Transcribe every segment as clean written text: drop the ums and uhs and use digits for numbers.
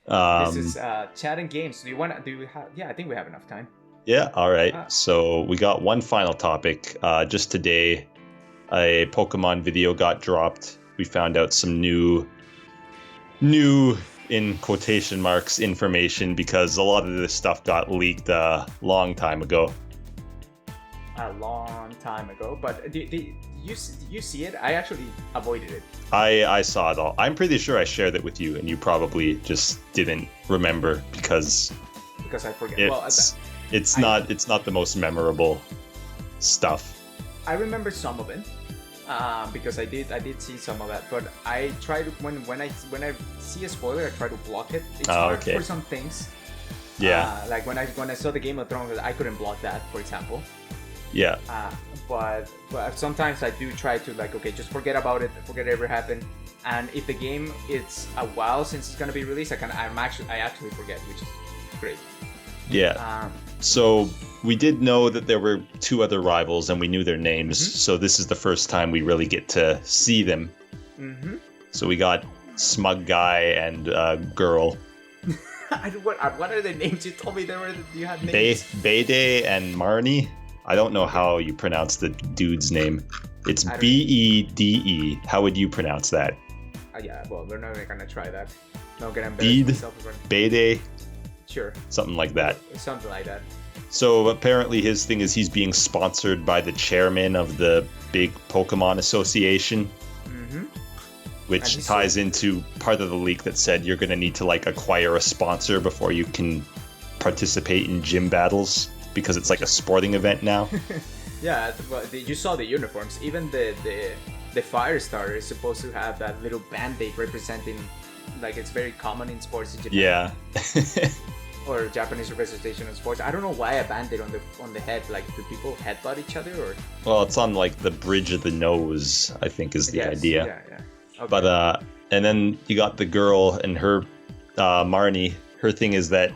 This Um, is chat and games. Do you have? Yeah, I think we have enough time. yeah, all right. Uh, So we got one final topic. Just today, a Pokemon video got dropped. We found out some new in quotation marks information because a lot of this stuff got leaked a long time ago. a long time ago, but you see it? I actually avoided it I saw it all. I'm pretty sure I shared it with you, and you probably just didn't remember because because I forget. it's not the most memorable stuff. I remember some of it because I did see some of that, but I try to when I see a spoiler, I try to block it. It's hard okay. for some things. Yeah. Like when I saw the Game of Thrones, I couldn't block that, for example. Yeah. But sometimes I do try to like, okay, just forget about it, forget it ever happened. And if the game it's a while since it's gonna be released, I actually forget, which is great. Yeah. So we did know that there were two other rivals, and we knew their names. Mm-hmm. So this is the first time we really get to see them. Mm-hmm. So we got Smug Guy and Girl. What are the names? You told me you had names. Bede and Marnie. I don't know how you pronounce the dude's name. It's Bede. How would you pronounce that? Yeah, well, we're not gonna try that. Not gonna embarrass myself. Bede. Sure. Something like that. Something like that. So apparently his thing is he's being sponsored by the chairman of the big Pokemon Association. Mm-hmm. Which ties into part of the leak that said you're going to need to like acquire a sponsor before you can participate in gym battles because it's like a sporting event now. Yeah, but you saw the uniforms. Even the fire starter is supposed to have that little band-aid representing, like it's very common in sports in Japan. Yeah. Or Japanese representation of sports. I don't know why a band-aid on the head. Like, do people headbutt each other or? Well, it's on like the bridge of the nose, I think is the idea. Yeah. Okay. But and then you got the girl and her Marnie. Her thing is that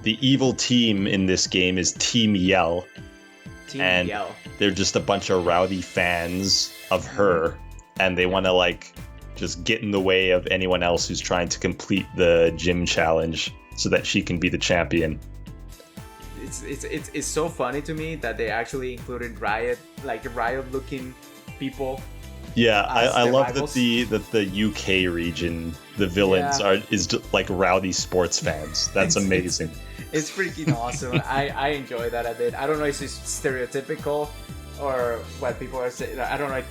the evil team in this game is Team Yell. Team Yell. They're just a bunch of rowdy fans of her, and they want to like just get in the way of anyone else who's trying to complete the gym challenge so that she can be the champion. It's so funny to me that they actually included Riot looking people. Yeah, I love rivals. that the UK region, the villains is just like rowdy sports fans. That's amazing. It's freaking awesome. I enjoy that a bit. I don't know if it's stereotypical or what people are saying. I don't know.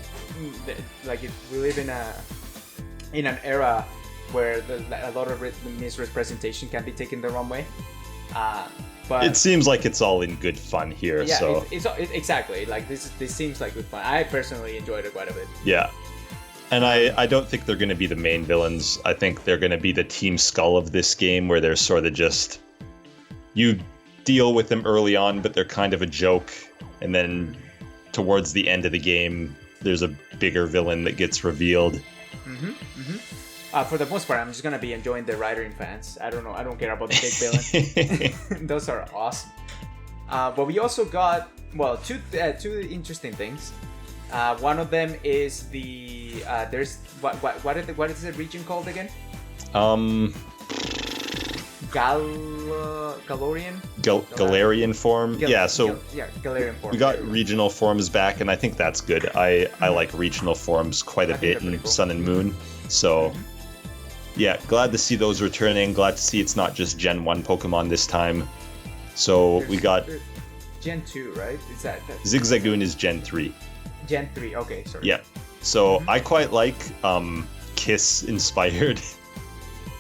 Like we live in an era where a lot of misrepresentation can be taken the wrong way. But it seems like it's all in good fun here. Yeah, so exactly. Like this seems like good fun. I personally enjoyed it quite a bit. Yeah, and I don't think they're going to be the main villains. I think they're going to be the Team Skull of this game, where they're sort of just you deal with them early on, but they're kind of a joke, and then towards the end of the game, there's a bigger villain that gets revealed. For the most part, I'm just gonna be enjoying the Ridering fans. I don't care about the big villain. Those are awesome. But we also got two interesting things. One of them is the there's what is the region called again? Galarian? Galarian form. Galarian form. We got regional forms back, and I think that's good. I like regional forms quite a bit in Sun and Moon. So, yeah, glad to see those returning. Glad to see it's not just Gen 1 Pokemon this time. So we got Gen 2, right? Is that Zigzagoon is Gen 3. Gen 3, okay, sorry. Yeah. So I quite like Kiss-inspired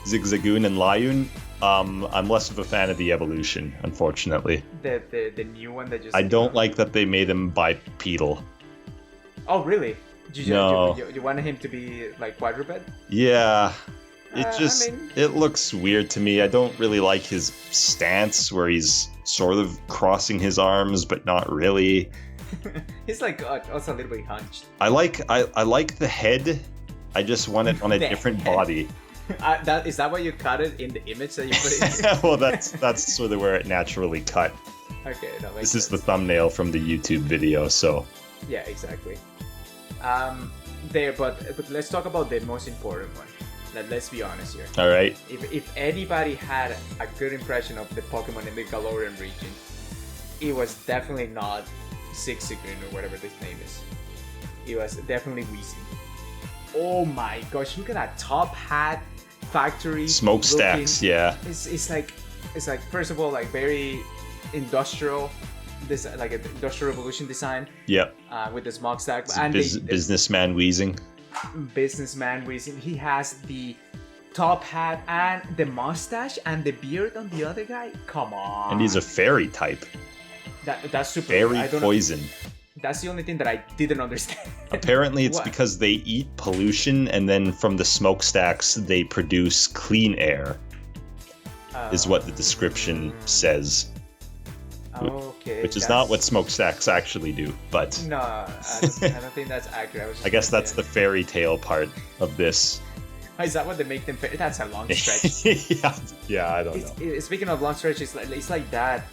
Zigzagoon and Layun. I'm less of a fan of the evolution, unfortunately. The new one that just... I don't like that they made him bipedal. Oh, really? No. You wanted him to be like quadruped? Yeah. It looks weird to me. I don't really like his stance where he's sort of crossing his arms, but not really. He's like also a little bit hunched. I like the head. I just want it on a different body. Is that why you cut it in the image that you put in? Well, that's sort of where it naturally cut. Okay, that makes This sense. is the thumbnail from the YouTube video, so. Yeah, exactly. But let's talk about the most important one. Let's be honest here. All right. If anybody had a good impression of the Pokemon in the Galarian region, it was definitely not Zigzagoon or whatever this name is. It was definitely Weezing. Oh my gosh, look at that top hat factory. Smokestacks, yeah. It's like first of all like very industrial, this like an industrial revolution design. Yep. With the smokestack and businessman Weezing. Businessman Weezing. He has the top hat and the mustache and the beard on the other guy. Come on. And he's a fairy type. That's super. Fairy poison. That's the only thing that I didn't understand. Apparently it's because they eat pollution and then from the smokestacks they produce clean air. Is what the description says. Okay. Which is not what smokestacks actually do, but... No, I don't think that's accurate. I guess that's the fairy tale part of this. Is that what they make them... That's a long stretch. yeah, I don't know. Speaking of long stretch, it's like that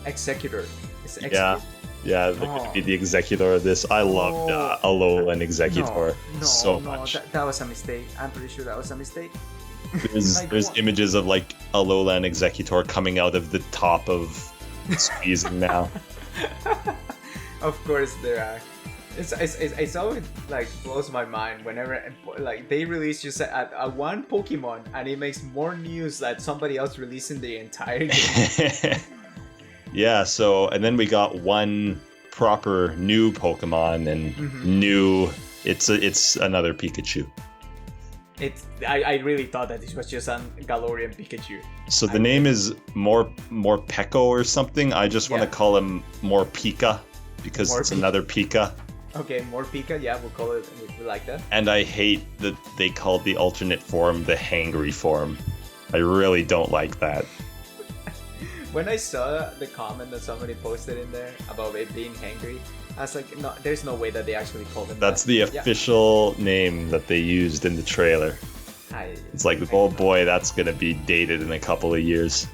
Executor. Yeah, they could be the Executor of this. I loved Alolan Executor so much. That was a mistake. I'm pretty sure that was a mistake. There's images of like Alolan Executor coming out of the top of Weezing now. Of course there are. It's always like blows my mind whenever like they release just a one Pokemon and it makes more news than somebody else releasing the entire game. Yeah, so and then we got one proper new Pokemon and new. It's another Pikachu. I really thought that this was just a Galarian Pikachu. So the name is Morpeko or something. I just want to call him Morpeka because it's another Pika. Okay, Morpeka. Yeah, we'll call it. We like that. And I hate that they called the alternate form the hangry form. I really don't like that. When I saw the comment that somebody posted in there about it being hangry, I was like, no, there's no way that they actually called him That's the official name that they used in the trailer. It's like, oh boy, that's going to be dated in a couple of years.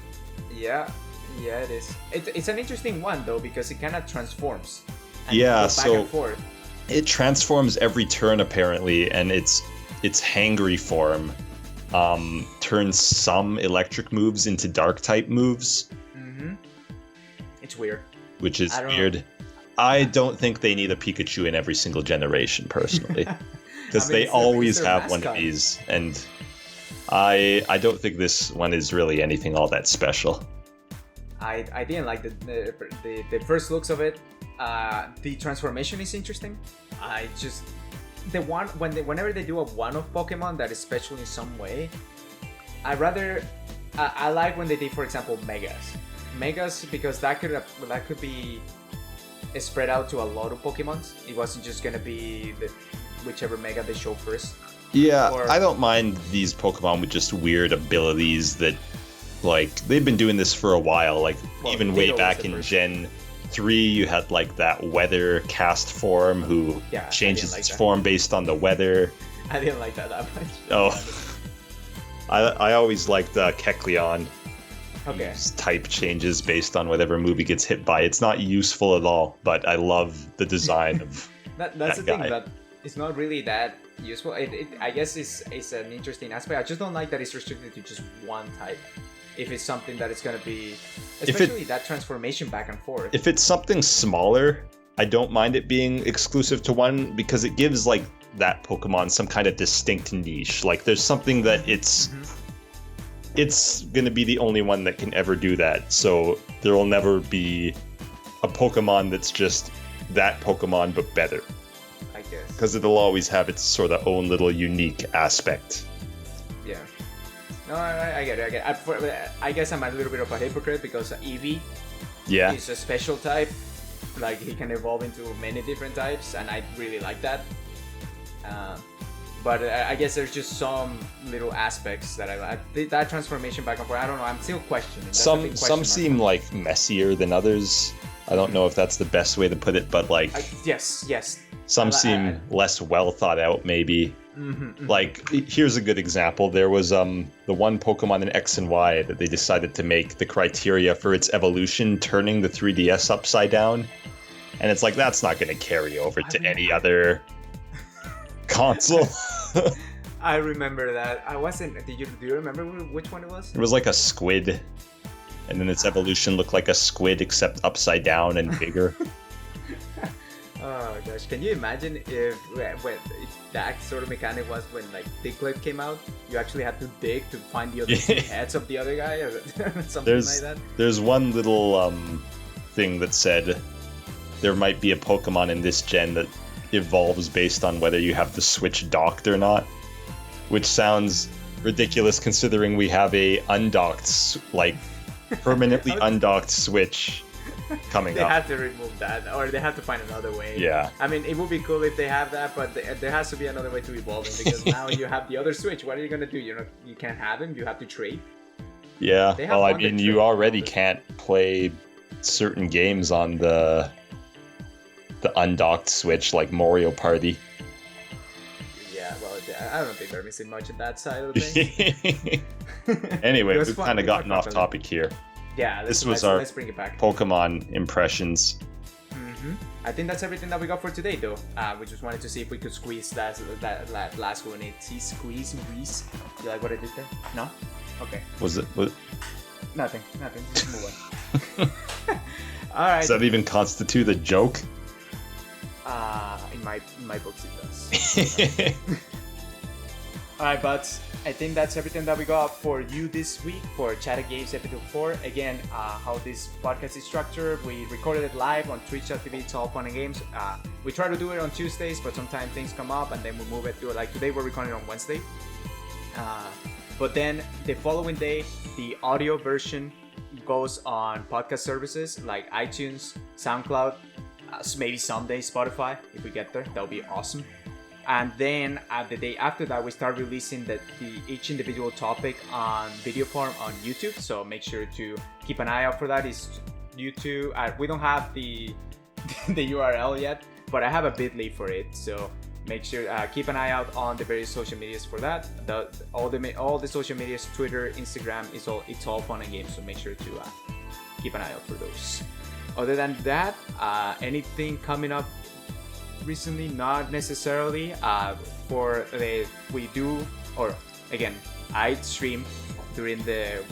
Yeah, it is. It's an interesting one, though, because it kind of transforms. Yeah, back and forth. It transforms every turn, apparently, and its hangry form turns some electric moves into dark-type moves. It's weird. Which is weird. I don't think they need a Pikachu in every single generation, personally. Because they always have one of these, and I don't think this one is really anything all that special. I didn't like the first looks of it. The transformation is interesting. Whenever they do a one-off Pokemon that is special in some way, I like when they did, for example, Megas, because that could be spread out to a lot of Pokemons. It wasn't just gonna be whichever Mega they show first. Yeah, I don't mind these Pokemon with just weird abilities that, like, they've been doing this for a while. Like, even way back in Gen 3, you had, like, that weather cast form who changes its form based on the weather. I didn't like that much. Oh. I always liked Kecleon. Okay. Type changes based on whatever move he gets hit by. It's not useful at all, but I love the design of that's the thing, that it's not really that useful. I guess it's an interesting aspect. I just don't like that it's restricted to just one type. If it's something that is going to be, especially that transformation back and forth. If it's something smaller, I don't mind it being exclusive to one, because it gives like that Pokemon some kind of distinct niche. Like there's something that it's going to be the only one that can ever do that. So there will never be a Pokemon that's just that Pokemon but better. I guess. Because it'll always have its sort of own little unique aspect. Yeah. No, I get it. I guess I'm a little bit of a hypocrite because Eevee is a special type. Like, he can evolve into many different types, and I really like that. But I guess there's just some little aspects that I like. That transformation back and forth, I don't know, I'm still questioning. Some seem like messier than others. I don't know if that's the best way to put it, but like... Yes. Some seem less well thought out, maybe. Like, here's a good example. There was the one Pokemon in X and Y that they decided to make the criteria for its evolution turning the 3DS upside down. And it's like, that's not going to carry over to any other console. I remember that. I wasn't. Do you remember which one it was? It was like a squid, and then its evolution looked like a squid except upside down and bigger. Oh gosh, can you imagine if that sort of mechanic was when like Diglett came out? You actually had to dig to find the other two heads of the other guy, or something like that. There's one little thing that said there might be a Pokemon in this gen that evolves based on whether you have the Switch docked or not, which sounds ridiculous considering we have a undocked, permanently undocked Switch coming up. They have to remove that, or they have to find another way. Yeah. I mean, it would be cool if they have that, but there has to be another way to evolve it, because now you have the other Switch. What are you gonna do? You can't have him. You have to trade. Yeah. Well, I mean, you already can't play certain games on the undocked Switch, like Mario Party. Yeah. Well, I don't think they're missing much on that side of the thing. Anyway, we've kind of gotten off topic here. Yeah, let's bring it back. Pokemon impressions. I think that's everything that we got for today, though. We just wanted to see if we could squeeze that last one in. See, squeeze. You like what I did there? No? Okay. Was it? Nothing. Just move on. All right. Does that even constitute a joke? In my books it does. Alright, buds. I think that's everything that we got for you this week for Chatted Games episode 4. Again, how this podcast is structured, we recorded it live on twitch.tv. It's all fun and games. We try to do it on Tuesdays, but sometimes things come up and then we move it to, like today we're recording on Wednesday. But then the following day, the audio version goes on podcast services like iTunes, SoundCloud, maybe someday Spotify. If we get there, that'll be awesome. And then the day after that, we start releasing each individual topic on video form on YouTube. So make sure to keep an eye out for that. It's YouTube. We don't have the URL yet, but I have a bit.ly for it. So make sure keep an eye out on the various social medias for that. All the social medias, Twitter, Instagram, it's all fun and games. So make sure to keep an eye out for those. Other than that, anything coming up recently? Not necessarily. I stream during the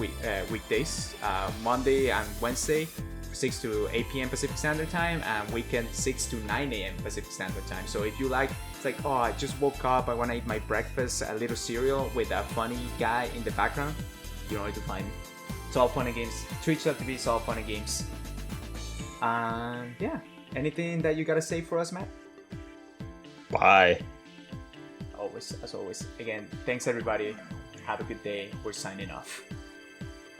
weekdays, Monday and Wednesday, 6 to 8 p.m. Pacific Standard Time, and weekend 6 to 9 a.m. Pacific Standard Time. So if you it's like, oh, I just woke up, I want to eat my breakfast, a little cereal with a funny guy in the background, you know where to find me. It's all fun and games. Twitch.tv, it's all fun and games. And yeah, anything that you gotta say for us, Matt? Bye. As always. Again, thanks everybody. Have a good day. We're signing off.